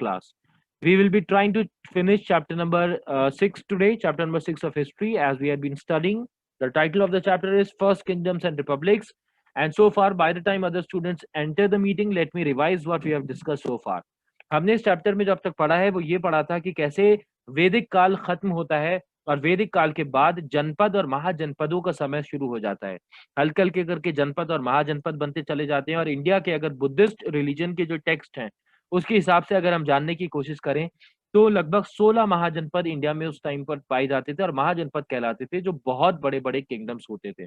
class. We will be trying to finish chapter number 6 today, chapter number 6 of history, as we had been studying. The title of the chapter is First Kingdoms and Republics. And so far, by the time other students enter the meeting, let me revise what we have discussed so far. हमने इस chapter में जो अब तक पढ़ा है वो ये पढ़ा था कि कैसे वैदिक काल खत्म होता है और वैदिक काल के बाद जनपद और महाजनपदों का समय शुरू हो जाता है। हल्के हल्के करके जनपद और महाजनपद बनते चले जाते हैं और इंडिया के अगर बुद्धिस्ट रिलीजन के जो टेक्स्ट हैं उसके हिसाब से अगर हम जानने की कोशिश करें तो लगभग 16 महाजनपद इंडिया में उस टाइम पर पाए जाते थे और महाजनपद कहलाते थे, जो बहुत बड़े बड़े किंगडम्स होते थे।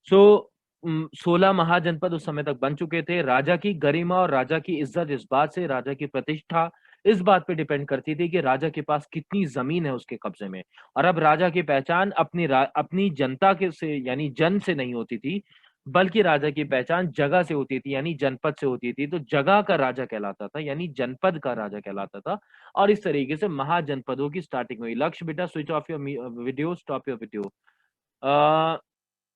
सो 16 महाजनपद उस समय तक बन चुके थे। राजा की गरिमा और राजा की इज्जत इस बात से, राजा की प्रतिष्ठा इस बात पे डिपेंड करती थी कि राजा के पास कितनी जमीन है उसके कब्जे में। और अब राजा की पहचान अपनी जनता के से यानी जन से नहीं होती थी, बल्कि राजा की पहचान जगह से होती थी यानी जनपद से होती थी। तो जगह का राजा कहलाता था यानी जनपद का राजा कहलाता था। और इस तरीके से महाजनपदों की स्टार्टिंग हुई। लक्ष्य बेटा switch off your video, stop your video.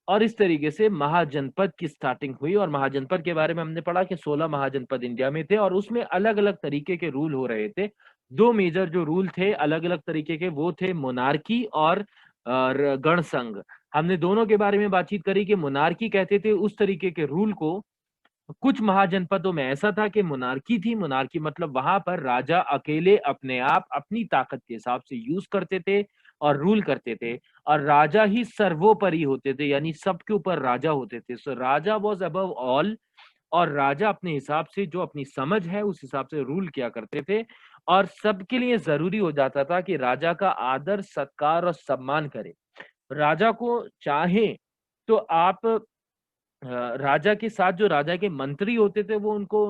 और इस तरीके से महाजनपद की स्टार्टिंग हुई और महाजनपद के बारे में हमने पढ़ा कि 16 महाजनपद इंडिया में थे और उसमें अलग अलग तरीके के रूल हो रहे थे। दो मेजर जो रूल थे अलग अलग तरीके के, वो थे मोनार्की और गणसंघ। हमने दोनों के बारे में बातचीत करी कि मोनार्की कहते थे उस तरीके के रूल को। कुछ महाजनपदों में ऐसा था कि मोनार्की थी। मोनार्की मतलब वहां पर राजा अकेले अपने आप अपनी ताकत के हिसाब से यूज करते थे और रूल करते थे और राजा ही सर्वोपरि होते थे यानी सबके ऊपर राजा होते थे। सो राजा वॉज अबव ऑल और राजा अपने हिसाब से जो अपनी समझ है उस हिसाब से रूल किया करते थे। और सबके लिए जरूरी हो जाता था कि राजा का आदर सत्कार और सम्मान करे। राजा को चाहे तो आप राजा के साथ जो राजा के मंत्री होते थे वो उनको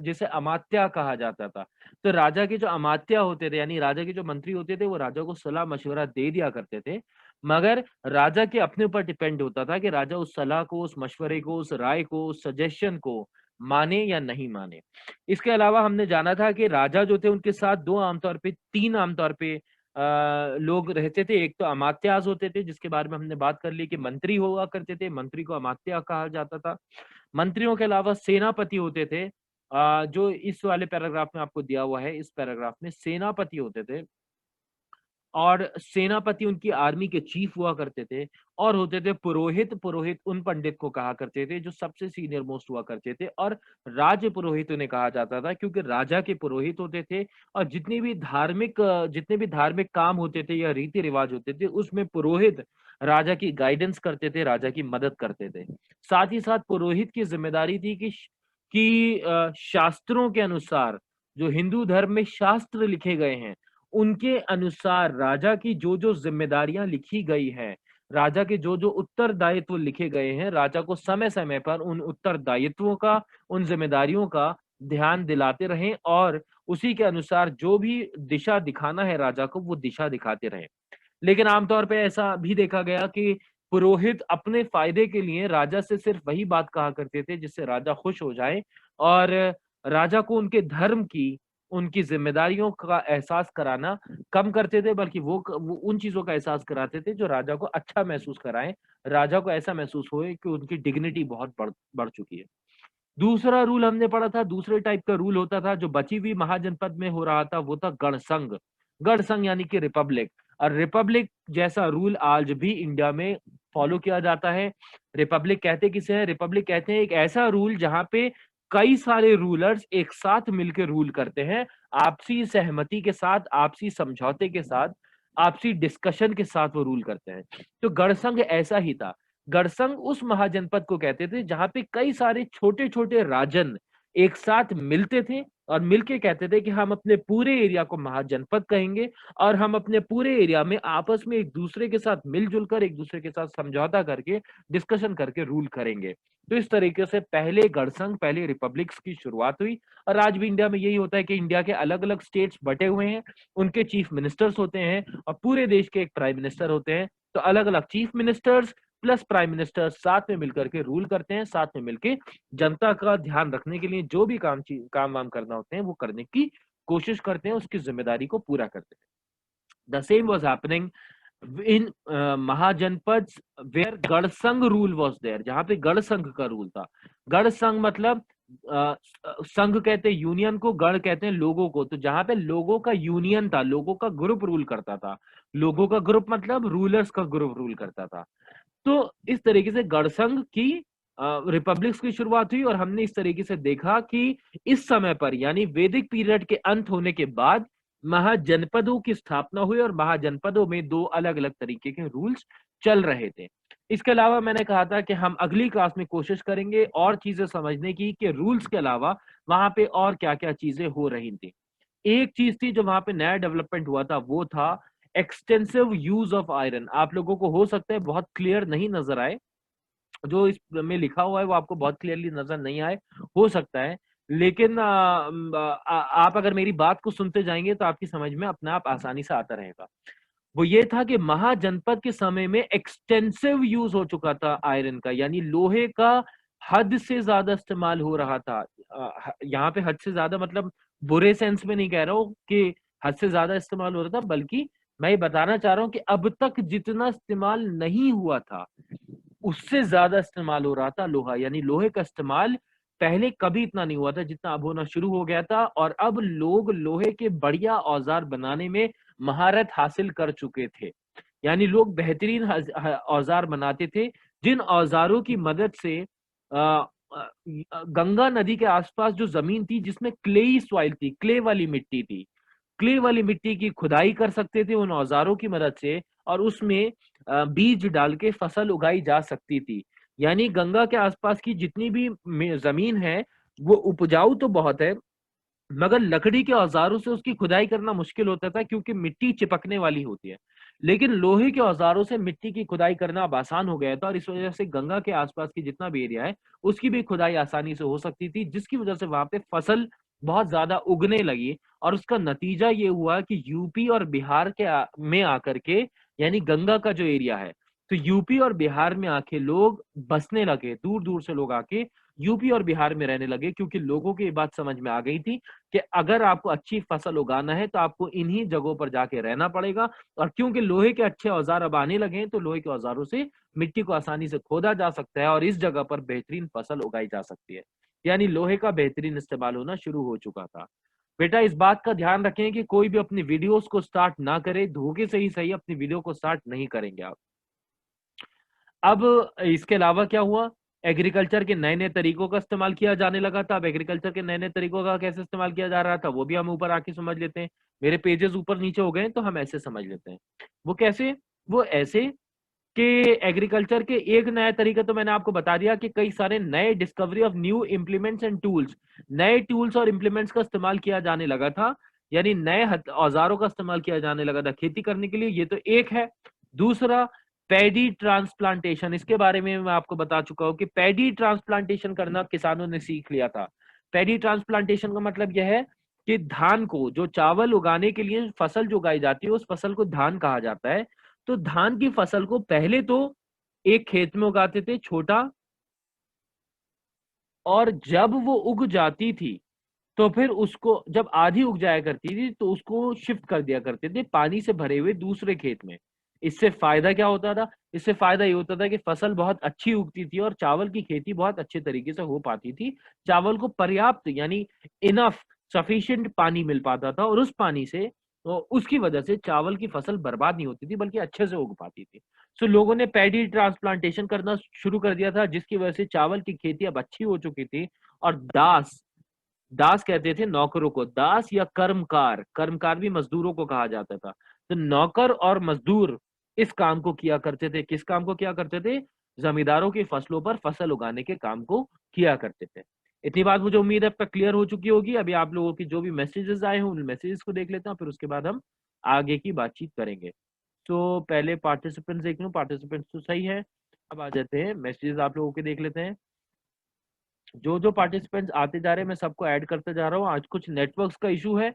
जैसे अमात्या कहा जाता था। तो राजा के जो अमात्या होते थे यानी राजा के जो मंत्री होते थे वो राजा को सलाह मशवरा दे दिया करते थे, मगर राजा के अपने ऊपर डिपेंड होता था कि राजा उस सलाह को, उस मशवरे को, उस राय को, उस सजेशन को माने या नहीं माने। इसके अलावा हमने जाना था कि राजा जो थे उनके साथ दो आमतौर पे, तीन आमतौर पे लोग रहते थे। एक तो अमात्यास होते थे जिसके बारे में हमने बात कर ली कि मंत्री हुआ करते थे, मंत्री को अमात्या कहा जाता था। मंत्रियों के अलावा सेनापति होते थे, जो इस वाले पैराग्राफ में आपको दिया हुआ है। इस पैराग्राफ में सेनापति होते थे और सेनापति उनकी आर्मी के चीफ हुआ करते थे। और होते थे पुरोहित। पुरोहित उन पंडित को कहा करते थे जो सबसे सीनियर मोस्ट हुआ करते थे और राज पुरोहित उन्हें कहा जाता था क्योंकि राजा के पुरोहित होते थे। और जितने भी धार्मिक काम होते थे या रीति रिवाज होते थे उसमें पुरोहित राजा की गाइडेंस करते थे, राजा की मदद करते थे। साथ ही साथ पुरोहित की जिम्मेदारी थी कि शास्त्रों के अनुसार, जो हिंदू धर्म में शास्त्र लिखे गए हैं उनके अनुसार राजा की जो जो जिम्मेदारियां लिखी गई है, राजा के जो जो उत्तरदायित्व लिखे गए हैं, राजा को समय समय पर उन उत्तरदायित्वों का, उन जिम्मेदारियों का ध्यान दिलाते रहें और उसी के अनुसार जो भी दिशा दिखाना है राजा को वो दिशा दिखाते रहें। लेकिन आमतौर पे ऐसा भी देखा गया कि पुरोहित अपने फायदे के लिए राजा से सिर्फ वही बात कहा करते थे जिससे राजा खुश हो जाए और राजा को उनके धर्म की, उनकी जिम्मेदारियों का एहसास कराना कम करते थे, बल्कि वो उन चीजों का एहसास कराते थे जो राजा को अच्छा महसूस कराएं, राजा को ऐसा महसूस होए कि उनकी डिग्निटी बहुत बढ़ चुकी है। दूसरा रूल हमने पढ़ा था, दूसरे टाइप का रूल होता था जो बची हुई महाजनपद में हो रहा था, वो था गणसंघ। गणसंघ यानी कि रिपब्लिक। और रिपब्लिक जैसा रूल आज भी इंडिया में फॉलो किया जाता है। रिपब्लिक कहते किसे है? रिपब्लिक कहते हैं एक ऐसा रूल जहां पे कई सारे रूलर्स एक साथ मिलकर रूल करते हैं, आपसी सहमति के साथ, आपसी समझौते के साथ, आपसी डिस्कशन के साथ वो रूल करते हैं। तो गणसंघ ऐसा ही था। गणसंघ उस महाजनपद को कहते थे जहां पे कई सारे छोटे छोटे राजन एक साथ मिलते थे और मिलके कहते थे कि हम अपने पूरे एरिया को महाजनपद कहेंगे और हम अपने पूरे एरिया में आपस में एक दूसरे के साथ मिलजुल कर, एक दूसरे के साथ समझौता करके, डिस्कशन करके रूल करेंगे। तो इस तरीके से पहले गणसंघ, पहले रिपब्लिक्स की शुरुआत हुई। और आज भी इंडिया में यही होता है कि इंडिया के अलग अलग स्टेट्स बटे हुए हैं, उनके चीफ मिनिस्टर्स होते हैं और पूरे देश के एक प्राइम मिनिस्टर होते हैं। तो अलग अलग chief ministers plus prime minister साथ में मिलकर के रूल करते हैं, साथ में मिलकर जनता का ध्यान रखने के लिए जो भी काम वाम करना होते हैं वो करने की कोशिश करते हैं, उसकी जिम्मेदारी को पूरा करते हैं। The same was happening in mahajanapada where ganasangha rule was there, जहां पे गणसंघ का रूल था। गणसंघ मतलब संघ कहते हैं यूनियन को, गण कहते हैं लोगों को। तो जहां पे लोगों का यूनियन था, लोगों का ग्रुप रूल करता था, लोगों का ग्रुप मतलब रूलर्स का ग्रुप रूल करता था। तो इस तरीके से गणसंघ की रिपब्लिक्स की शुरुआत हुई, और हमने इस तरीके से देखा कि इस समय पर यानी वैदिक पीरियड के अंत होने के बाद महाजनपदों की स्थापना हुई, और महाजनपदों में दो अलग अलग तरीके के रूल्स चल रहे थे। इसके अलावा मैंने कहा था कि हम अगली क्लास में कोशिश करेंगे और चीजें समझने की कि रूल्स के अलावा वहां पे और क्या क्या चीजें हो रही थी। एक चीज थी जो वहां पे नया डेवलपमेंट हुआ था, वो था एक्सटेंसिव यूज ऑफ आयरन। आप लोगों को हो सकता है बहुत क्लियर नहीं नजर आए, जो इसमें लिखा हुआ है वो आपको बहुत क्लियरली नजर नहीं आए, हो सकता है, लेकिन आप अगर मेरी बात को सुनते जाएंगे तो आपकी समझ में अपने आप आसानी से आता रहेगा। वो ये था कि महाजनपद के समय में एक्सटेंसिव यूज हो चुका था आयरन का, यानी लोहे का हद से ज्यादा इस्तेमाल हो रहा था। यहाँ पे हद से ज्यादा मतलब बुरे सेंस में नहीं कह रहा हूँ कि हद से ज्यादा इस्तेमाल हो रहा था, बल्कि मैं ये बताना चाह रहा हूँ कि अब तक जितना इस्तेमाल नहीं हुआ था उससे ज्यादा इस्तेमाल हो रहा था लोहा, यानी लोहे का इस्तेमाल पहले कभी इतना नहीं हुआ था जितना अब होना शुरू हो गया था। और अब लोग लोहे के बढ़िया औजार बनाने में महारत हासिल कर चुके थे, यानी लोग बेहतरीन औजार बनाते थे, जिन औजारों की मदद से गंगा नदी के आसपास जो जमीन थी जिसमें क्लेई सॉइल थी, क्ले वाली मिट्टी थी, क्ले वाली मिट्टी की खुदाई कर सकते थे उन औजारों की मदद से, और उसमें बीज डाल के फसल उगाई जा सकती थी। यानी गंगा के आसपास की जितनी भी जमीन है वो उपजाऊ तो बहुत है, मगर लकड़ी के औजारों से उसकी खुदाई करना मुश्किल होता था क्योंकि मिट्टी चिपकने वाली होती है। लेकिन लोहे के औजारों से मिट्टी की खुदाई करना अब आसान हो गया था, और इस वजह से गंगा के आसपास की जितना भी एरिया है उसकी भी खुदाई आसानी से हो सकती थी, जिसकी वजह से वहां पे फसल बहुत ज्यादा उगने लगी। और उसका नतीजा ये हुआ कि यूपी और बिहार में आकर के, यानी गंगा का जो एरिया है, तो यूपी और बिहार में आके लोग बसने लगे, दूर दूर से लोग आके यूपी और बिहार में रहने लगे, क्योंकि लोगों को ये बात समझ में आ गई थी कि अगर आपको अच्छी फसल उगाना है तो आपको इन्हीं जगहों पर जाके रहना पड़ेगा। और क्योंकि लोहे के अच्छे औजार अब आने लगे हैं तो लोहे के औजारों से मिट्टी को आसानी से खोदा जा सकता है और इस जगह पर बेहतरीन फसल उगाई जा सकती है, यानी लोहे का बेहतरीन इस्तेमाल होना शुरू हो चुका था। बेटा इस बात का ध्यान रखें कि कोई भी अपनी वीडियोस को स्टार्ट ना करे, धोखे से ही सही अपनी वीडियो को स्टार्ट नहीं करेंगे आप। अब इसके अलावा क्या हुआ, एग्रीकल्चर के नए नए तरीकों का इस्तेमाल किया जाने लगा था। अब एग्रीकल्चर के नए नए तरीकों का कैसे इस्तेमाल किया जा रहा था वो भी हम ऊपर आके समझ लेते हैं। मेरे पेजेस ऊपर नीचे हो गए तो हम ऐसे समझ लेते हैं। वो कैसे, वो ऐसे कि एग्रीकल्चर के एक नया तरीका तो मैंने आपको बता दिया कि कई सारे नए discovery of new implements and tools, नए टूल्स और इम्प्लीमेंट्स का इस्तेमाल किया जाने लगा था, यानी नए औजारों का इस्तेमाल किया जाने लगा था खेती करने के लिए। ये तो एक है। दूसरा, पैडी ट्रांसप्लांटेशन, इसके बारे में मैं आपको बता चुका हूं कि पैडी ट्रांसप्लांटेशन करना किसानों ने सीख लिया था। पैडी ट्रांसप्लांटेशन का मतलब यह है कि धान को, जो चावल उगाने के लिए फसल जो उगाई जाती है उस फसल को धान कहा जाता है। तो धान की फसल को पहले तो एक खेत में उगाते थे छोटा, और जब वो उग जाती थी तो फिर उसको, जब आधी उग जाया करती थी तो उसको शिफ्ट कर दिया करते थे पानी से भरे हुए दूसरे खेत में। इससे फायदा क्या होता था, इससे फायदा ये होता था कि फसल बहुत अच्छी उगती थी और चावल की खेती बहुत अच्छे तरीके से हो पाती थी। चावल को पर्याप्त यानी इनफ सफिशिएंट पानी मिल पाता था, और उस पानी से, तो उसकी वजह से चावल की फसल बर्बाद नहीं होती थी बल्कि अच्छे से उग पाती थी। सो लोगों ने पैडी ट्रांसप्लांटेशन करना शुरू कर दिया था, जिसकी वजह से चावल की खेती अब अच्छी हो चुकी थी। और दास, दास कहते थे नौकरों को, दास या कर्मकार, कर्मकार भी मजदूरों को कहा जाता था। तो नौकर और मजदूर इस काम को किया करते थे, किस काम को किया करते थे, जमींदारों की फसलों पर फसल उगाने के काम को किया करते थे। इतनी बात मुझे उम्मीद है अब तक क्लियर हो चुकी होगी। अभी आप लोगों की जो भी मैसेजेस आए हैं उन मैसेजेस को देख लेते हैं, फिर उसके बाद हम आगे की बातचीत करेंगे। तो पहले पार्टिसिपेंट्स देख लूं, पार्टिसिपेंट्स तो सही है। अब आ जाते हैं मैसेजेस आप लोगों के देख लेते हैं। जो जो पार्टिसिपेंट्स आते जा रहे हैं मैं सबको ऐड करते जा रहा हूँ। आज कुछ नेटवर्क्स का इशू है,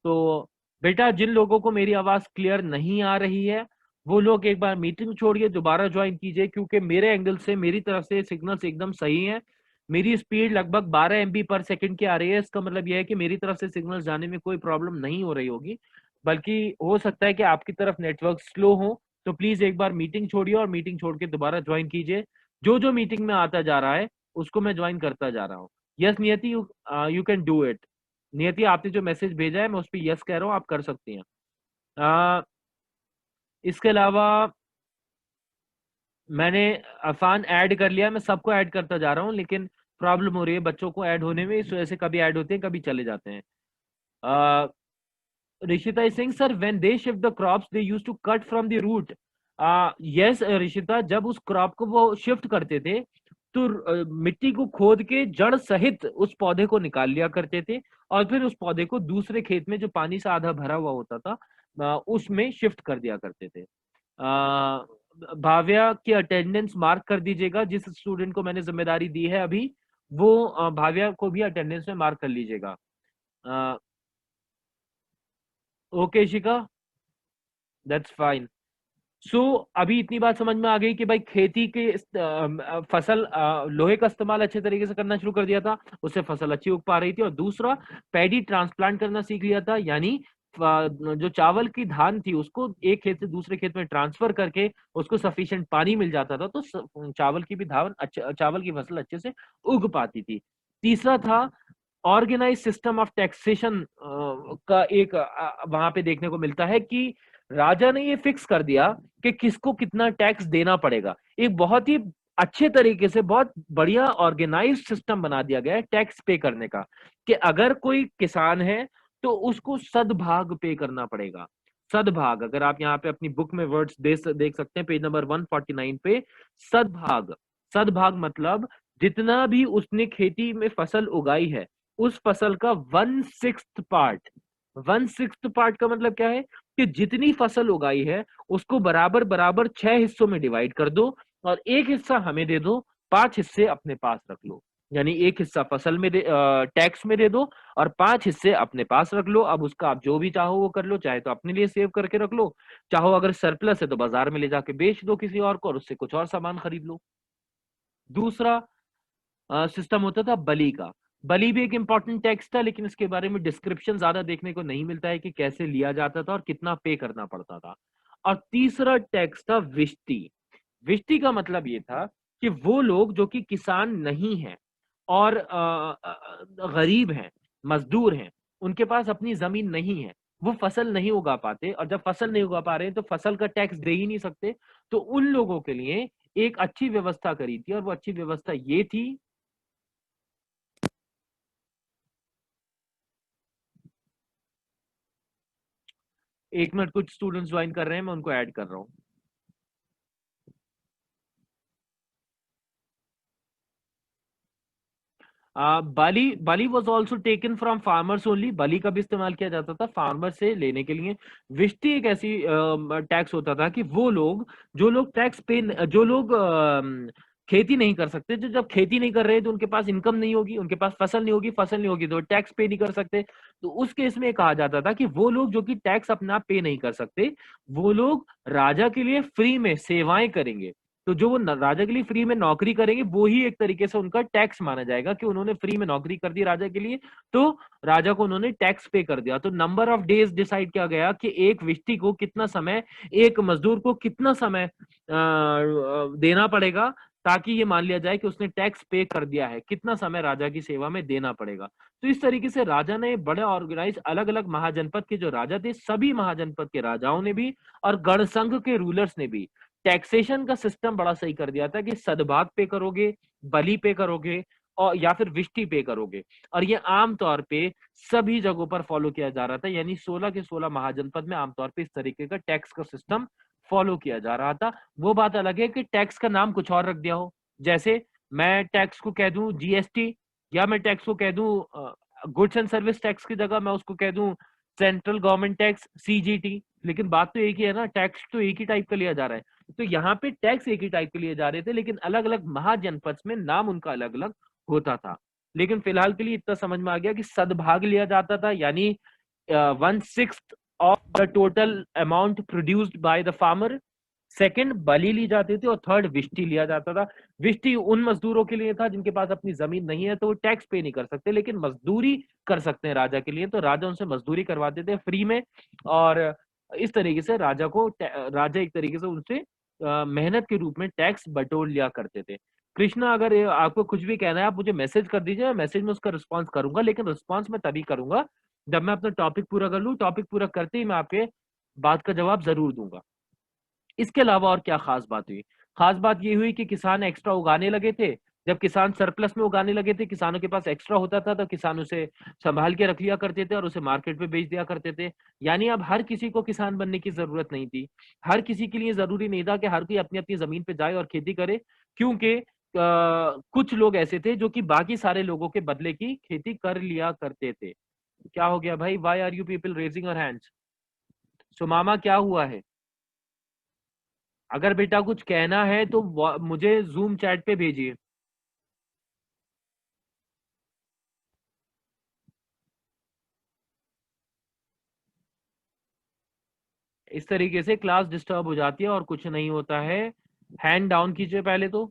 तो बेटा जिन लोगों को मेरी आवाज क्लियर नहीं आ रही है वो लोग एक बार मीटिंग छोड़िए, दोबारा ज्वाइन कीजिए, क्योंकि मेरे एंगल से, मेरी तरफ से सिग्नल्स एकदम सही है। मेरी स्पीड लगभग 12 MB/सेकंड की आ रही है। इसका मतलब यह है कि मेरी तरफ से सिग्नल्स जाने में कोई प्रॉब्लम नहीं हो रही होगी, बल्कि हो सकता है कि आपकी तरफ नेटवर्क स्लो हो। तो प्लीज एक बार मीटिंग छोड़िए और मीटिंग छोड़ के दोबारा ज्वाइन कीजिए। जो जो मीटिंग में आता जा रहा है उसको मैं ज्वाइन करता जा रहा हूँ। यस नियति, यू कैन डू इट। नियति आपने जो मैसेज भेजा है मैं उस पर यस कह रहा हूँ, आप कर सकती हैं। इसके अलावा मैंने अफान ऐड कर लिया, मैं सबको ऐड करता जा रहा हूँ, लेकिन प्रॉब्लम हो रही है बच्चों को ऐड होने में, इस वजह से कभी ऐड होते हैं कभी चले जाते हैं। Rishita is saying, sir, when they shift the crops, they used to cut from the root. Yes, Rishita, जब उस क्रॉप को वो शिफ्ट करते थे तो मिट्टी को खोद के जड़ सहित उस पौधे को निकाल लिया करते थे और फिर उस पौधे को दूसरे खेत में जो पानी से आधा भरा हुआ होता था उसमें शिफ्ट कर दिया करते थे। भाव्या की अटेंडेंस मार्क कर दीजिएगा, जिस स्टूडेंट को मैंने जिम्मेदारी दी है अभी वो भाव्या को भी अटेंडेंस में मार्क कर लीजिएगा। ओके शिका, दैट्स फाइन। सो अभी इतनी बात समझ में आ गई कि भाई खेती के फसल लोहे का इस्तेमाल अच्छे तरीके से करना शुरू कर दिया था, उससे फसल अच्छी उग पा रही थी। और दूसरा, पैडी ट्रांसप्लांट करना सीख लिया था, यानी जो चावल की धान थी उसको एक खेत से दूसरे खेत में ट्रांसफर करके उसको सफिशिएंट पानी मिल जाता था तो चावल की भी धान चावल की फसल अच्छे से उग पाती थी। तीसरा था ऑर्गेनाइज सिस्टम ऑफ टैक्सेशन का एक वहां पे देखने को मिलता है कि राजा ने ये फिक्स कर दिया कि किसको कितना टैक्स देना पड़ेगा। एक बहुत ही अच्छे तरीके से बहुत बढ़िया ऑर्गेनाइज सिस्टम बना दिया गया है टैक्स पे करने का, कि अगर कोई किसान है तो उसको सदभाग पे करना पड़ेगा। सदभाग, अगर आप यहाँ पे अपनी बुक में वर्ड्स देख सकते हैं पेज नंबर 149 पे, सदभाग। सदभाग मतलब जितना भी उसने खेती में फसल उगाई है उस फसल का 1/6 पार्ट। 1/6 पार्ट का मतलब क्या है कि जितनी फसल उगाई है उसको बराबर बराबर 6 हिस्सों में डिवाइड कर दो और एक हिस्सा हमें दे दो, 5 हिस्से अपने पास रख लो। यानी एक हिस्सा फसल में टैक्स में दे दो और 5 हिस्से अपने पास रख लो। अब उसका आप जो भी चाहो वो कर लो, चाहे तो अपने लिए सेव करके रख लो, चाहो अगर सरप्लस है तो बाजार में ले जाके बेच दो किसी और को और उससे कुछ और सामान खरीद लो। दूसरा सिस्टम होता था बलि का। बलि भी एक इंपॉर्टेंट टैक्स था, लेकिन इसके बारे में डिस्क्रिप्शन ज्यादा देखने को नहीं मिलता है कि कैसे लिया जाता था और कितना पे करना पड़ता था। और तीसरा टैक्स था विष्टि। विष्टि का मतलब ये था कि वो लोग जो कि किसान नहीं हैं और गरीब हैं, मजदूर हैं, उनके पास अपनी जमीन नहीं है, वो फसल नहीं उगा पाते, और जब फसल नहीं उगा पा रहे हैं तो फसल का टैक्स दे ही नहीं सकते, तो उन लोगों के लिए एक अच्छी व्यवस्था करी थी और वो अच्छी व्यवस्था ये थी। एक मिनट, कुछ स्टूडेंट्स ज्वाइन कर रहे हैं, मैं उनको ऐड कर रहा हूँ। Bali bali was also taken from farmers only. Bali का भी इस्तेमाल किया जाता था फार्मर से लेने के लिए। विष्टि एक ऐसी टैक्स होता था कि वो लोग जो लोग टैक्स पे जो लोग खेती नहीं कर सकते, जो जब खेती नहीं कर रहे तो उनके पास इनकम नहीं होगी, उनके पास फसल नहीं होगी, फसल नहीं होगी तो टैक्स पे नहीं कर सकते। तो उस केस में कहा जाता था कि वो लोग जो कि टैक्स अपना पे नहीं कर सकते वो लोग राजा के लिए फ्री में सेवाएं करेंगे। तो जो वो राजा के लिए फ्री में नौकरी करेंगे वो ही एक तरीके से उनका टैक्स माना जाएगा कि उन्होंने फ्री में नौकरी कर दी राजा के लिए, तो राजा को उन्होंने टैक्स पे कर दिया। तो नंबर ऑफ डेज डिसाइड किया गया कि एक व्यक्ति को कितना समय, एक मजदूर को कितना समय देना पड़ेगा ताकि ये मान लिया जाए कि उसने टैक्स पे कर दिया है, कितना समय राजा की सेवा में देना पड़ेगा। तो इस तरीके से राजा ने बड़े ऑर्गेनाइज अलग अलग महाजनपद के जो राजा थे, सभी महाजनपद के राजाओं ने भी और गणसंघ के रूलर्स ने भी टैक्सेशन का सिस्टम बड़ा सही कर दिया था कि सदभाग पे करोगे, बलि पे करोगे और या फिर विष्टि पे करोगे। और ये आमतौर पे सभी जगहों पर फॉलो किया जा रहा था, यानी 16 के 16 महाजनपद में आमतौर पे इस तरीके का टैक्स का सिस्टम फॉलो किया जा रहा था। वो बात अलग है कि टैक्स का नाम कुछ और रख दिया हो, जैसे मैं टैक्स को कह दूं जीएसटी, या मैं टैक्स को कह दूं गुड्स एंड सर्विस टैक्स की जगह मैं उसको कह दूं सेंट्रल गवर्नमेंट टैक्स सीजीटी, लेकिन बात तो एक ही है ना, टैक्स तो एक ही टाइप का लिया जा रहा है। तो यहाँ पे टैक्स एक ही टाइप के लिए जा रहे थे, लेकिन अलग अलग महाजनपद में नाम उनका अलग अलग होता था। लेकिन फिलहाल के लिए इतना समझ में आ गया कि सदभाग लिया जाता था, यानी 1/6 of the total amount produced by the farmer. Second bali ली जाती थी और थर्ड विष्टि लिया जाता था। विष्टि उन मजदूरों के लिए था जिनके पास अपनी जमीन नहीं है तो वो टैक्स पे नहीं कर सकते, लेकिन मजदूरी कर सकते हैं राजा के लिए, तो राजा उनसे मजदूरी करवाते थे फ्री में। और इस तरीके से राजा एक तरीके से उनसे मेहनत के रूप में टैक्स बटोर लिया करते थे। कृष्णा, अगर आपको कुछ भी कहना है आप मुझे मैसेज कर दीजिए, मैं मैसेज में उसका रिस्पॉन्स करूंगा, लेकिन रिस्पॉन्स मैं तभी करूंगा जब मैं अपना टॉपिक पूरा कर लूँ। टॉपिक पूरा करते ही मैं आपके बात का जवाब जरूर दूंगा। इसके अलावा और क्या खास बात हुई? खास बात ये हुई कि किसान एक्स्ट्रा उगाने लगे थे। जब किसान सरप्लस में उगाने लगे थे, किसानों के पास एक्स्ट्रा होता था, तो किसान उसे संभाल के रख लिया करते थे और उसे मार्केट में बेच दिया करते थे। यानी अब हर किसी को किसान बनने की जरूरत नहीं थी। हर किसी के लिए जरूरी नहीं था कि हर कोई अपनी अपनी जमीन पे जाए और खेती करे, क्योंकि कुछ लोग ऐसे थे जो कि बाकी सारे लोगों के बदले की खेती कर लिया करते थे। क्या हो गया भाई? Why are you people raising your hands? So मामा, क्या हुआ है? अगर बेटा कुछ कहना है तो मुझे जूम चैट पे भेजिए। इस तरीके से क्लास डिस्टर्ब हो जाती है और कुछ नहीं होता है। हैंड डाउन कीजिए पहले तो।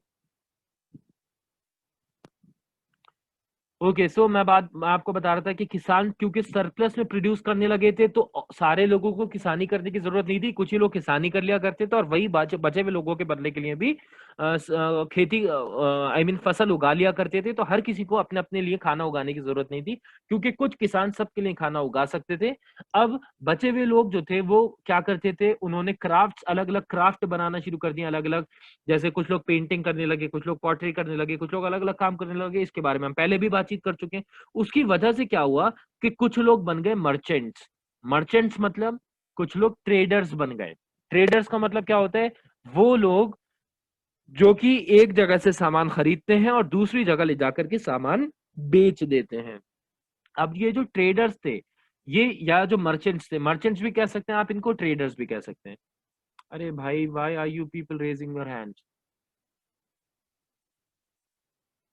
ओके, सो मैं आपको बता रहा था कि किसान क्योंकि सरप्लस में प्रोड्यूस करने लगे थे, तो सारे लोगों को किसानी करने की जरूरत नहीं थी। कुछ ही लोग किसानी कर लिया करते थे और वही बचे हुए लोगों के बदले के लिए भी खेती, आई मीन फसल उगा लिया करते थे। तो हर किसी को अपने अपने लिए खाना उगाने की जरूरत नहीं थी, क्योंकि कुछ किसान सबके लिए खाना उगा सकते थे। अब बचे हुए लोग जो थे वो क्या करते थे, उन्होंने क्राफ्ट, अलग अलग क्राफ्ट बनाना शुरू कर दिया, अलग अलग। जैसे कुछ लोग पेंटिंग करने लगे, कुछ लोग पॉटरी करने लगे, कुछ लोग अलग अलग काम करने लगे। इसके बारे में हम पहले भी बातचीत कर चुके हैं। उसकी वजह से क्या हुआ कि कुछ लोग बन गए मर्चेंट्स। मर्चेंट्स मतलब कुछ लोग ट्रेडर्स बन गए। ट्रेडर्स का मतलब क्या होता है? वो लोग जो कि एक जगह से सामान खरीदते हैं और दूसरी जगह ले जाकर के सामान बेच देते हैं। अब ये जो ट्रेडर्स थे, ये, या जो मर्चेंट्स थे, मर्चेंट्स भी कह सकते हैं आप इनको, ट्रेडर्स भी कह सकते हैं। अरे भाई, why are you people raising your hands?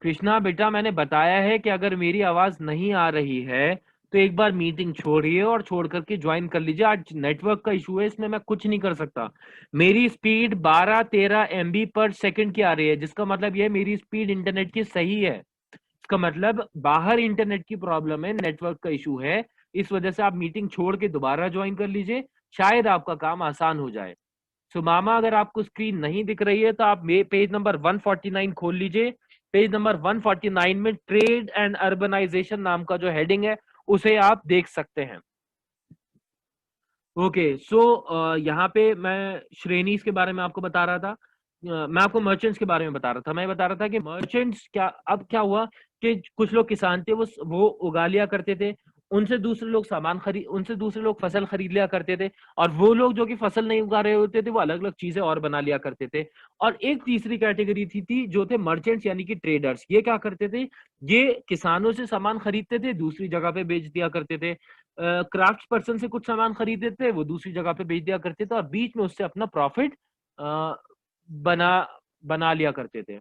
Krishna बेटा, मैंने बताया है कि अगर मेरी आवाज नहीं आ रही है तो एक बार मीटिंग छोड़िए और छोड़ करके ज्वाइन कर लीजिए। आज नेटवर्क का इशू है, इसमें मैं कुछ नहीं कर सकता। मेरी स्पीड 12-13 MB पर सेकंड की आ रही है, जिसका मतलब ये मेरी स्पीड इंटरनेट की सही है। इसका मतलब बाहर इंटरनेट की प्रॉब्लम है, नेटवर्क का इशू है। इस वजह से आप मीटिंग छोड़ के दोबारा ज्वाइन कर लीजिए, शायद आपका काम आसान हो जाए। सो मामा, अगर आपको स्क्रीन नहीं दिख रही है तो आप पेज नंबर 149 खोल लीजिए। पेज नंबर 149 में ट्रेड एंड अर्बनाइजेशन नाम का जो हेडिंग है, उसे आप देख सकते हैं। ओके, सो यहाँ पे मैं श्रेणीज के बारे में आपको बता रहा था। मैं आपको मर्चेंट्स के बारे में बता रहा था। मैं बता रहा था कि मर्चेंट्स क्या, अब क्या हुआ कि कुछ लोग किसान थे, वो उगा लिया करते थे। उनसे दूसरे लोग फसल खरीद लिया करते थे। और वो लोग जो कि फसल नहीं उगा रहे होते थे, वो अलग अलग चीजें और बना लिया करते थे। और एक तीसरी कैटेगरी थी जो थे मर्चेंट्स, यानी कि ट्रेडर्स। ये क्या करते थे? ये किसानों से सामान खरीदते थे, दूसरी जगह पे बेच दिया करते थे। क्राफ्ट पर्सन से कुछ सामान खरीदते थे, वो दूसरी जगह पे बेच दिया करते थे और बीच में उससे अपना प्रॉफिट बना बना लिया करते थे।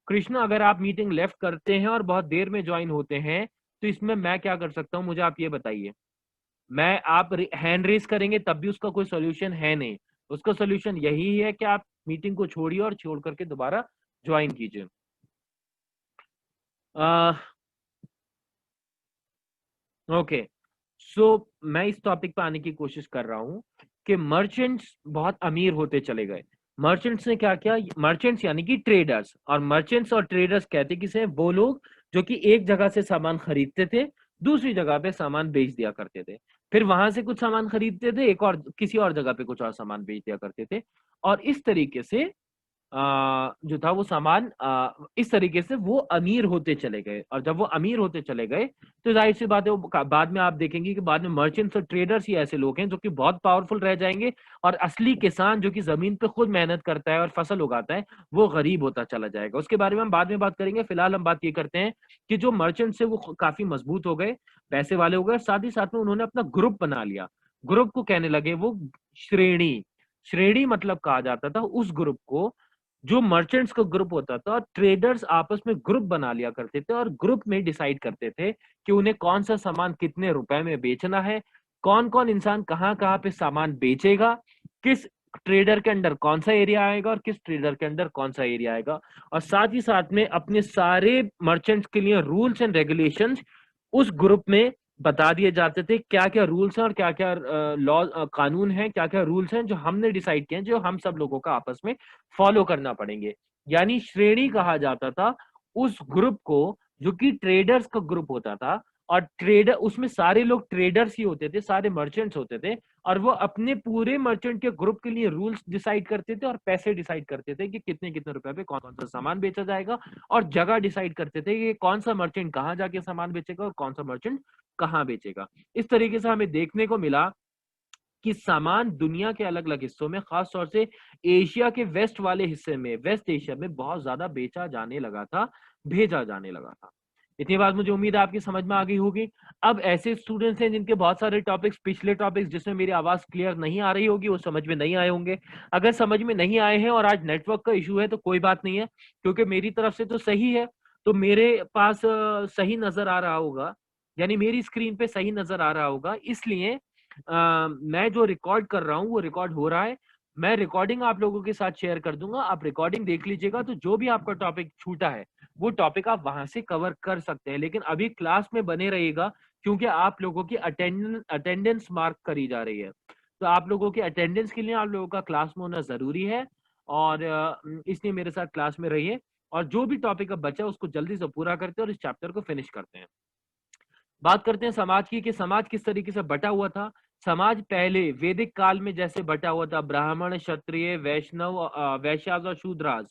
कृष्णा, अगर आप मीटिंग लेफ्ट करते हैं और बहुत देर में ज्वाइन होते हैं, तो इसमें मैं क्या कर सकता हूं, मुझे आप ये बताइए। मैं आप हैंड रेस करेंगे तब भी उसका कोई सोल्यूशन है नहीं। उसका सोल्यूशन यही है कि आप मीटिंग को छोड़िए और छोड़ करके दोबारा ज्वाइन कीजिए। ओके, सो मैं इस टॉपिक पे आने की कोशिश कर रहा हूं कि मर्चेंट्स बहुत अमीर होते चले गए। मर्चेंट्स ने क्या किया? मर्चेंट्स यानी कि ट्रेडर्स, और मर्चेंट्स और ट्रेडर्स कहते किसे हैं? वो लोग जो कि एक जगह से सामान खरीदते थे, दूसरी जगह पे सामान बेच दिया करते थे। फिर वहां से कुछ सामान खरीदते थे, एक और किसी और जगह पे कुछ और सामान बेच दिया करते थे। और इस तरीके से जो था वो सामान, इस तरीके से वो अमीर होते चले गए। और जब वो अमीर होते चले गए, तो जाहिर सी बात है, वो बाद में आप देखेंगे कि बाद में मर्चेंट्स और ट्रेडर्स ही ऐसे लोग हैं जो कि बहुत पावरफुल रह जाएंगे। और असली किसान जो कि जमीन पे खुद मेहनत करता है और फसल उगाता है, वो गरीब होता चला जाएगा। उसके बारे में हम बाद में बात करेंगे। फिलहाल हम बात ये करते हैं कि जो मर्चेंट्स है वो काफी मजबूत हो गए, पैसे वाले हो गए, साथ ही साथ में उन्होंने अपना ग्रुप बना लिया। ग्रुप को कहने लगे वो श्रेणी। श्रेणी मतलब कहा जाता था उस ग्रुप को जो मर्चेंट्स का ग्रुप होता था, और ट्रेडर्स आपस में ग्रुप बना लिया करते थे और ग्रुप में डिसाइड करते थे कि उन्हें कौन सा सामान कितने रुपए में बेचना है, कौन कौन इंसान कहाँ कहाँ पे सामान बेचेगा, किस ट्रेडर के अंडर कौन सा एरिया आएगा और किस ट्रेडर के अंडर कौन सा एरिया आएगा। और साथ ही साथ में अपने सारे मर्चेंट्स के लिए रूल्स एंड रेगुलेशंस उस ग्रुप में बता दिए जाते थे। क्या क्या रूल्स हैं और क्या क्या लॉ, कानून हैं, क्या क्या रूल्स हैं जो हमने डिसाइड किए हैं, जो हम सब लोगों का आपस में फॉलो करना पड़ेंगे। यानी श्रेणी कहा जाता था उस ग्रुप को जो कि ट्रेडर्स का ग्रुप होता था, और ट्रेडर उसमें सारे लोग ट्रेडर्स ही होते थे, सारे मर्चेंट्स होते थे, और वो अपने पूरे मर्चेंट के ग्रुप के लिए रूल्स डिसाइड करते थे और पैसे डिसाइड करते थे कि कितने कितने रुपए पे कौन कौन सा सामान बेचा जाएगा, और जगह डिसाइड करते थे कि कौन सा मर्चेंट कहाँ जाके सामान बेचेगा और कौन सा मर्चेंट कहाँ बेचेगा। इस तरीके से हमें देखने को मिला कि सामान दुनिया के अलग अलग हिस्सों में, खास तौर से एशिया के वेस्ट वाले हिस्से में, वेस्ट एशिया में बहुत ज्यादा बेचा जाने लगा था, भेजा जाने लगा था। इतनी बात मुझे उम्मीद है आपकी समझ में आ गई होगी। अब ऐसे स्टूडेंट्स हैं जिनके बहुत सारे टॉपिक्स, पिछले टॉपिक्स जिसमें मेरी आवाज क्लियर नहीं आ रही होगी, वो समझ में नहीं आए होंगे। अगर समझ में नहीं आए हैं और आज नेटवर्क का इशू है तो कोई बात नहीं है, क्योंकि मेरी तरफ से तो सही है, तो मेरे पास सही नजर आ रहा होगा, यानी मेरी स्क्रीन पे सही नजर आ रहा होगा, इसलिए मैं जो रिकॉर्ड कर रहा हूँ वो रिकॉर्ड हो रहा है। मैं रिकॉर्डिंग आप लोगों के साथ शेयर कर दूंगा, आप रिकॉर्डिंग देख लीजिएगा, तो जो भी आपका टॉपिक छूटा है वो टॉपिक आप वहां से कवर कर सकते हैं, लेकिन अभी क्लास में बने रहिएगा, क्योंकि आप लोगों की अटेंडेंस मार्क करी जा रही है। तो आप लोगों की अटेंडेंस के लिए आप लोगों का क्लास में होना जरूरी है, और इसलिए मेरे साथ क्लास में रहिए, और जो भी टॉपिक अब बचा है उसको जल्दी से पूरा करते हैं और इस चैप्टर को फिनिश करते हैं। बात करते हैं समाज की, कि समाज किस तरीके से बटा हुआ था। समाज पहले वैदिक काल में जैसे बटा हुआ था, ब्राह्मण, क्षत्रिय, वैष्णव, वैश्यास और शूद्रास,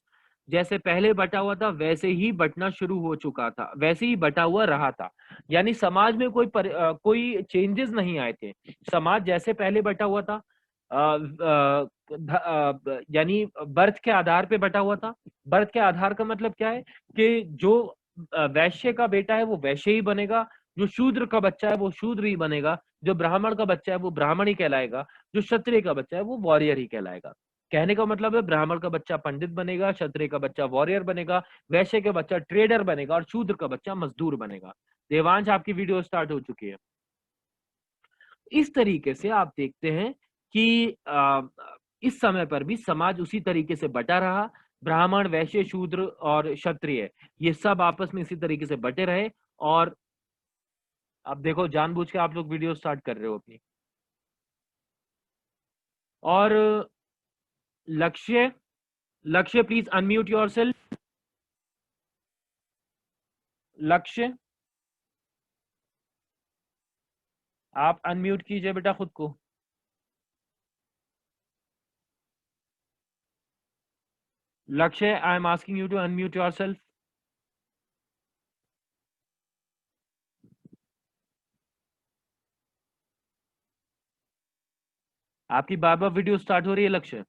जैसे पहले बटा हुआ था वैसे ही बटना शुरू हो चुका था, वैसे ही बटा हुआ रहा था। यानी समाज में कोई चेंजेस नहीं आए थे। समाज जैसे पहले बटा हुआ था, यानी बर्थ के आधार पे बटा हुआ था। बर्थ के आधार का मतलब क्या है, कि जो वैश्य का बेटा है वो वैश्य ही बनेगा, जो शूद्र का बच्चा है वो शूद्र ही बनेगा, जो ब्राह्मण का बच्चा है वो ब्राह्मण ही कहलाएगा, जो क्षत्रिय का बच्चा है वो वॉरियर ही कहलाएगा। कहने का मतलब है, ब्राह्मण का बच्चा पंडित बनेगा, क्षत्रिय का बच्चा वॉरियर बनेगा, वैश्य का बच्चा ट्रेडर बनेगा, और शूद्र का बच्चा मजदूर बनेगा। देवांश, आपकी वीडियो स्टार्ट हो चुकी है। इस तरीके से आप देखते हैं कि इस समय पर भी समाज उसी तरीके से बटा रहा। ब्राह्मण, वैश्य, शूद्र और क्षत्रिय, ये सब आपस में इसी तरीके से बटे रहे। और अब देखो, जानबूझ के आप लोग वीडियो स्टार्ट कर रहे हो अपनी। और लक्ष्य, लक्ष्य प्लीज अनम्यूट योरसेल्फ। लक्ष्य, आप अनम्यूट कीजिए बेटा खुद को। Lakshya, I am asking you to unmute yourself. आपकी बार बार वीडियो स्टार्ट हो रही है लक्ष्य।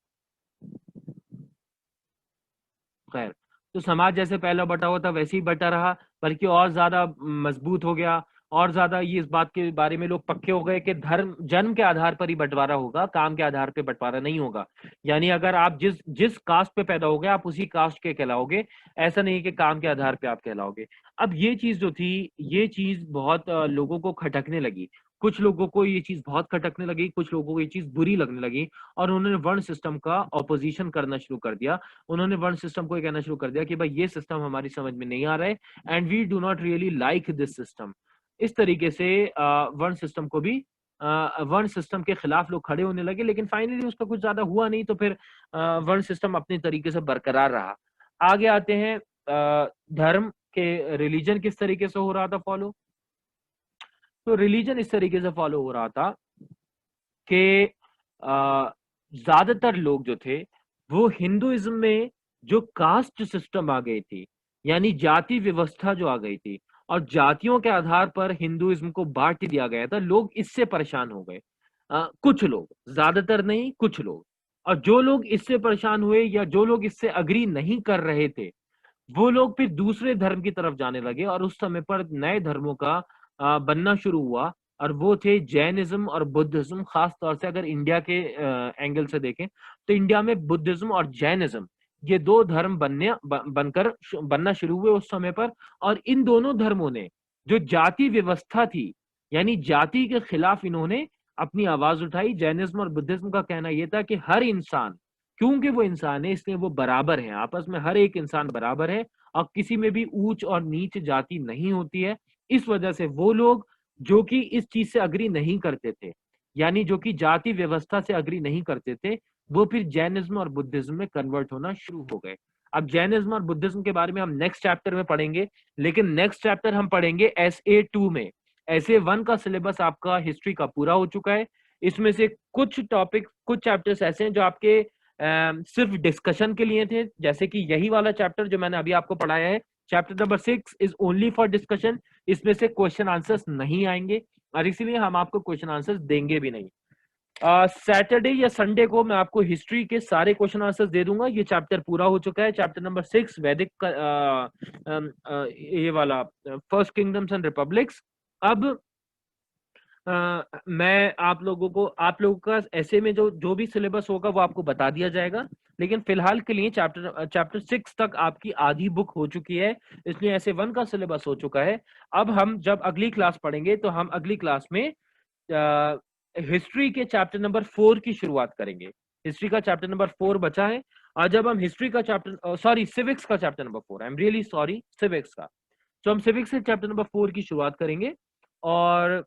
खैर, तो समाज जैसे पहला बटा हुआ था वैसे ही बटा रहा, बल्कि और ज्यादा मजबूत हो गया। और ज्यादा ये इस बात के बारे में लोग पक्के हो गए कि धर्म जन्म के आधार पर ही बंटवारा होगा, काम के आधार पे बंटवारा नहीं होगा। यानी अगर आप जिस जिस कास्ट पे पैदा हो गए आप उसी कास्ट के कहलाओगे, ऐसा नहीं है कि काम के आधार पे आप कहलाओगे। अब ये चीज जो थी, ये चीज बहुत लोगों को खटकने लगी। कुछ लोगों को ये चीज बहुत खटकने लगी, कुछ लोगों को ये चीज बुरी लगने लगी, और उन्होंने वर्ण सिस्टम का ऑपोजिशन करना शुरू कर दिया। उन्होंने वर्ण सिस्टम को ये कहना शुरू कर दिया कि भाई ये सिस्टम हमारी समझ में नहीं आ रहा है, and we do not really like this system. इस तरीके से वर्ण सिस्टम को भी, वर्ण सिस्टम के खिलाफ लोग खड़े होने लगे, लेकिन फाइनली उसका कुछ ज्यादा हुआ नहीं, तो फिर वर्ण सिस्टम अपने तरीके से बरकरार रहा। आगे आते हैं, धर्म के, रिलीजन किस तरीके से हो रहा था फॉलो। तो रिलीजन इस तरीके से फॉलो हो रहा था कि ज्यादातर लोग जो थे वो हिंदुइज्म में, जो कास्ट सिस्टम आ गई थी, यानी जाति व्यवस्था जो आ गई थी, और जातियों के आधार पर हिंदुइज्म को बांट दिया गया था, लोग इससे परेशान हो गए। कुछ लोग, ज्यादातर नहीं, कुछ लोग। और जो लोग इससे परेशान हुए या जो लोग इससे अग्री नहीं कर रहे थे, वो लोग फिर दूसरे धर्म की तरफ जाने लगे, और उस समय पर नए धर्मों का बनना शुरू हुआ, और वो थे जैनिज्म और बुद्धिज्म। खास तौर से अगर इंडिया के एंगल से देखें, तो इंडिया में बुद्धिज्म और जैनिज्म, ये दो धर्म बनना शुरू हुए उस समय पर। और इन दोनों धर्मों ने जो जाति व्यवस्था थी, यानी जाति के खिलाफ इन्होंने अपनी आवाज उठाई। जैनिज्म और बुद्धिज्म का कहना यह था कि हर इंसान, क्योंकि वो इंसान है इसलिए वो बराबर है, आपस में हर एक इंसान बराबर है, और किसी में भी ऊंच और नीच जाति नहीं होती है। इस वजह से वो लोग जो कि इस चीज से अग्री नहीं करते थे, यानी जो कि जाति व्यवस्था से अग्री नहीं करते थे, वो फिर जैनिज्म और बुद्धिज्म में कन्वर्ट होना शुरू हो गए। अब जैनिज्म और बुद्धिज्म के बारे में हम नेक्स्ट चैप्टर में पढ़ेंगे, लेकिन नेक्स्ट चैप्टर हम पढ़ेंगे SA2 में। SA1 का सिलेबस आपका हिस्ट्री का पूरा हो चुका है। इसमें से कुछ टॉपिक, कुछ चैप्टर्स ऐसे हैं जो आपके सिर्फ डिस्कशन के लिए थे, जैसे कि यही वाला चैप्टर जो मैंने अभी आपको पढ़ाया है, chapter number 6 is only for discussion. इसमें से क्वेश्चन आंसर्स नहीं आएंगे और इसीलिए हम आपको क्वेश्चन आंसर्स देंगे भी नहीं। सैटरडे या संडे को मैं आपको हिस्ट्री के सारे क्वेश्चन आंसर्स दे दूंगा। ये चैप्टर पूरा हो चुका है, चैप्टर नंबर 6 वैदिक का ये वाला फर्स्ट किंगडम्स एंड रिपब्लिक्स। अब मैं आप लोगों का ऐसे में जो भी सिलेबस होगा वो आपको बता दिया जाएगा, लेकिन फिलहाल के लिए चैप्टर 6 तक आपकी आधी बुक हो चुकी है, इसलिए SA1 का सिलेबस हो चुका है। अब हम जब अगली क्लास पढ़ेंगे तो हम अगली क्लास में हिस्ट्री के चैप्टर नंबर 4 की शुरुआत करेंगे। हिस्ट्री का चैप्टर नंबर 4 बचा है, और जब हम हिस्ट्री का सिविक्स का chapter number 4, I am really sorry, civics का, तो हम सिविक्स के चैप्टर नंबर 4 की शुरुआत करेंगे। और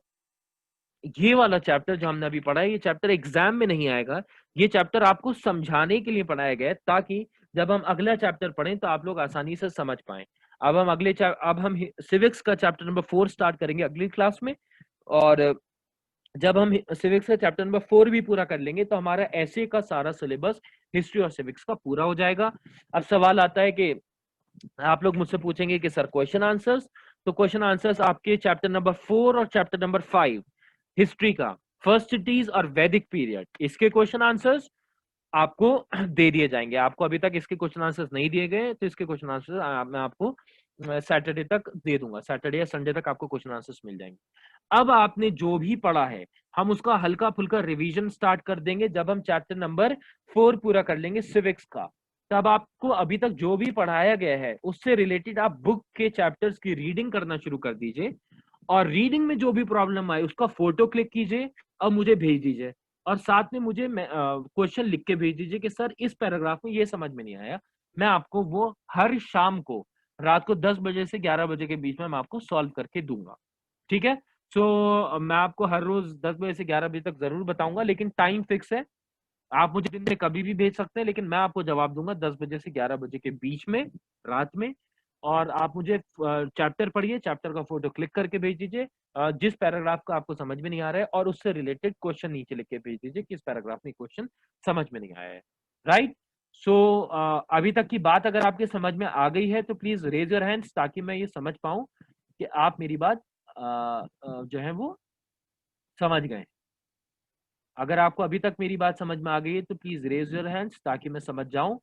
ये वाला चैप्टर जो हमने अभी पढ़ा है, ये चैप्टर एग्जाम में नहीं आएगा, ये चैप्टर आपको समझाने के लिए पढ़ाया गया है, ताकि जब हम अगला चैप्टर पढ़ें तो आप लोग आसानी से समझ पाएं। अब हम सिविक्स का चैप्टर नंबर 4 स्टार्ट करेंगे अगली क्लास में, और जब हम सिविक्स का चैप्टर नंबर 4 भी पूरा कर लेंगे तो हमारा ऐसे का सारा सिलेबस हिस्ट्री और सिविक्स का पूरा हो जाएगा। अब सवाल आता है कि आप लोग मुझसे पूछेंगे कि सर क्वेश्चन आंसर्स, तो क्वेश्चन आंसर्स आपके चैप्टर नंबर 4 और चैप्टर नंबर 5 हिस्ट्री का, फर्स्ट सिटीज और वैदिक पीरियड, इसके क्वेश्चन आंसर्स आपको दे दिए जाएंगे। आपको अभी तक इसके क्वेश्चन आंसर्स नहीं दिए गए, तो इसके क्वेश्चन आंसर्स मैं आपको सैटरडे तक दे दूंगा, सैटरडे या संडे तक आपको क्वेश्चन आंसर्स मिल जाएंगे। अब आपने जो भी पढ़ा है हम उसका हल्का फुल्का रिवीजन स्टार्ट कर देंगे जब हम चैप्टर नंबर 4 पूरा कर लेंगे सिविक्स का। तब आपको अभी तक जो भी पढ़ाया गया है उससे रिलेटेड आप बुक के चैप्टर्स की रीडिंग करना शुरू कर दीजिए, और रीडिंग में जो भी प्रॉब्लम आए उसका फोटो क्लिक कीजिए और मुझे भेज दीजिए, और साथ में मुझे क्वेश्चन लिख के भेज दीजिए कि सर इस पैराग्राफ में ये समझ में नहीं आया। मैं आपको वो हर शाम को रात को 10 बजे से 11 बजे के बीच में मैं आपको सॉल्व करके दूंगा, ठीक है। मैं आपको हर रोज 10 बजे से 11 बजे तक जरूर बताऊंगा, लेकिन टाइम फिक्स है, आप मुझे दिन में कभी भी भेज सकते हैं, लेकिन मैं आपको जवाब दूंगा 10 बजे से 11 बजे के बीच में रात में। और आप मुझे चैप्टर पढ़िए, चैप्टर का फोटो क्लिक करके भेज दीजिए जिस पैराग्राफ का आपको समझ में नहीं आ रहा है, और उससे रिलेटेड क्वेश्चन नीचे लिख के भेज दीजिए किस पैराग्राफ में क्वेश्चन समझ में नहीं आया है, राइट। अभी तक की बात अगर आपके समझ में आ गई है तो प्लीज रेज योर हैंड्स, ताकि मैं ये समझ पाऊं कि आप मेरी बात जो है वो समझ गए। अगर आपको अभी तक मेरी बात समझ में आ गई है तो प्लीज रेज योर हैंड्स, ताकि मैं समझ जाऊं।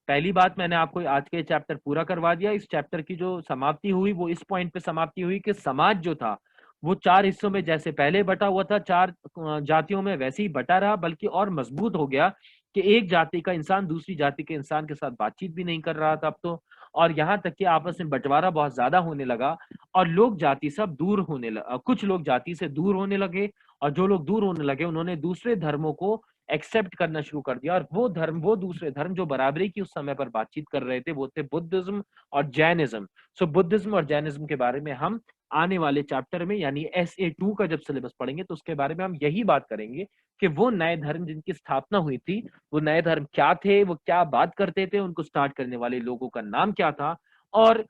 पहली बात, मैंने आपको आज के चैप्टर पूरा करवा दिया। इस चैप्टर की जो समाप्ति हुई वो इस पॉइंट पे समाप्ति हुई कि समाज जो था वो 4 हिस्सों में जैसे पहले बटा हुआ था, 4 जातियों में, वैसे ही बटा रहा, बल्कि और मजबूत हो गया कि एक जाति का इंसान दूसरी जाति के इंसान के साथ बातचीत भी नहीं कर रहा था अब तो, और यहाँ तक कि आपस में बंटवारा बहुत ज्यादा होने लगा, और लोग जाति सब दूर होने लगे, कुछ लोग जाति से दूर होने लगे, और जो लोग दूर होने लगे उन्होंने दूसरे धर्मों को एक्सेप्ट करना शुरू कर दिया, और वो दूसरे धर्म जो बराबरी की उस समय पर बातचीत कर रहे थे वो थे बुद्धिज्म और जैनिज्म। बुद्धिज्म और जैनिज्म के बारे में हम आने वाले चैप्टर में, यानी SA2 का जब सिलेबस पढ़ेंगे तो उसके बारे में हम यही बात करेंगे कि वो नए धर्म जिनकी स्थापना हुई थी, वो नए धर्म क्या थे, वो क्या बात करते थे, उनको स्टार्ट करने वाले लोगों का नाम क्या था, और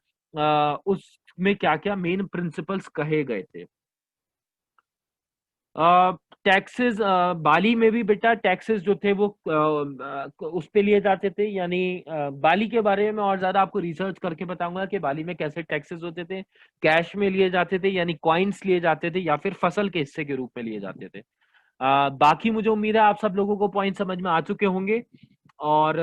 उसमें क्या क्या मेन प्रिंसिपल्स कहे गए थे। टैक्सेस, बाली में भी बेटा टैक्सेस जो थे वो उस पे लिए जाते थे, यानी बाली के बारे में और ज्यादा आपको रिसर्च करके बताऊंगा कि बाली में कैसे टैक्सेस होते थे। कैश में लिए जाते थे यानी कॉइन्स लिए जाते थे, या फिर फसल के हिस्से के रूप में लिए जाते थे। बाकी मुझे उम्मीद है आप सब लोगों को पॉइंट समझ में आ चुके होंगे, और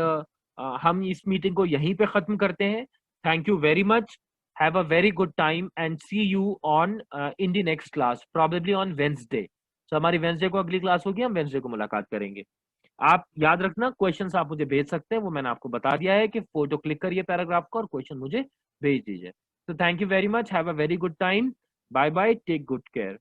हम इस मीटिंग को यहीं पे खत्म करते हैं। Thank you very much, have a very good time and see you on in the next class, probably on Wednesday. तो हमारी वेंसडे को अगली क्लास होगी, हम वेंसडे को मुलाकात करेंगे। आप याद रखना, क्वेश्चंस आप मुझे भेज सकते हैं, वो मैंने आपको बता दिया है कि फोटो क्लिक करिए पैराग्राफ को और क्वेश्चन मुझे भेज दीजिए। तो thank you very much, have a very good time, bye bye, take good care.